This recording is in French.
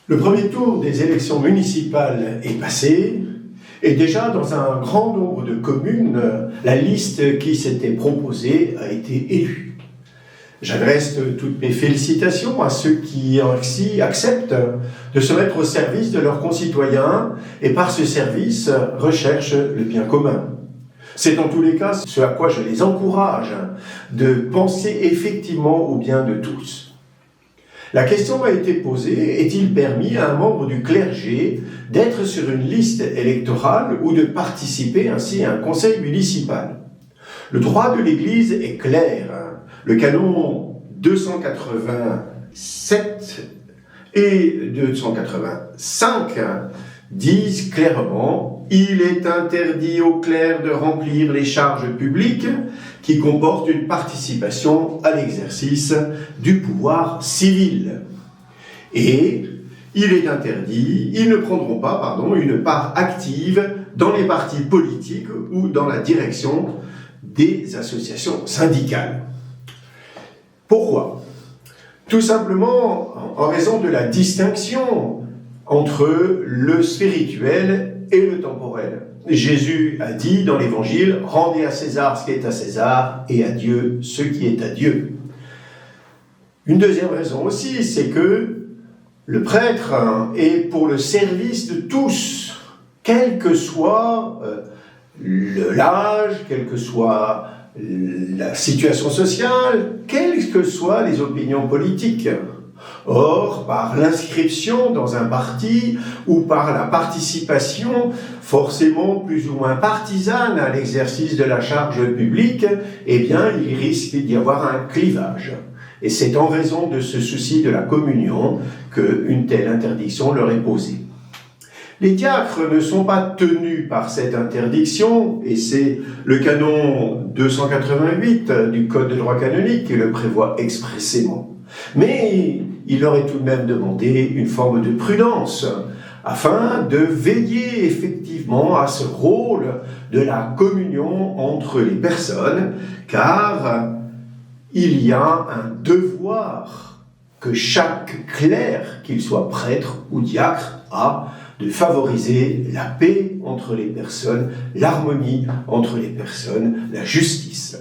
Le premier tour des élections municipales est passé, et déjà dans un grand nombre de communes, la liste qui s'était proposée a été élue. J'adresse toutes mes félicitations à ceux qui ainsi acceptent de se mettre au service de leurs concitoyens et par ce service recherchent le bien commun. C'est en tous les cas ce à quoi je les encourage, de penser effectivement au bien de tous. La question a été posée, est-il permis à un membre du clergé d'être sur une liste électorale ou de participer ainsi à un conseil municipal? Le droit de l'Église est clair. Le canon 287 et 285 disent clairement « Il est interdit aux clercs de remplir les charges publiques qui comportent une participation à l'exercice du pouvoir civil. » Et il est interdit, ils ne prendront pas, une part active dans les partis politiques ou dans la direction des associations syndicales. Pourquoi? Tout simplement en raison de la distinction entre le spirituel et le temporel. Jésus a dit dans l'Évangile « Rendez à César ce qui est à César et à Dieu ce qui est à Dieu ». Une deuxième raison aussi, c'est que le prêtre est pour le service de tous, quel que soit l'âge, quelle que soit la situation sociale, quelles que soient les opinions politiques. Or, par l'inscription dans un parti ou par la participation forcément plus ou moins partisane à l'exercice de la charge publique, eh bien, il risque d'y avoir un clivage. Et c'est en raison de ce souci de la communion qu'une telle interdiction leur est posée. Les diacres ne sont pas tenus par cette interdiction, et c'est le canon 288 du Code de droit canonique qui le prévoit expressément. Mais il leur est tout de même demandé une forme de prudence, afin de veiller effectivement à ce rôle de la communion entre les personnes, car il y a un devoir que chaque clerc, qu'il soit prêtre ou diacre, a de favoriser la paix entre les personnes, l'harmonie entre les personnes, la justice.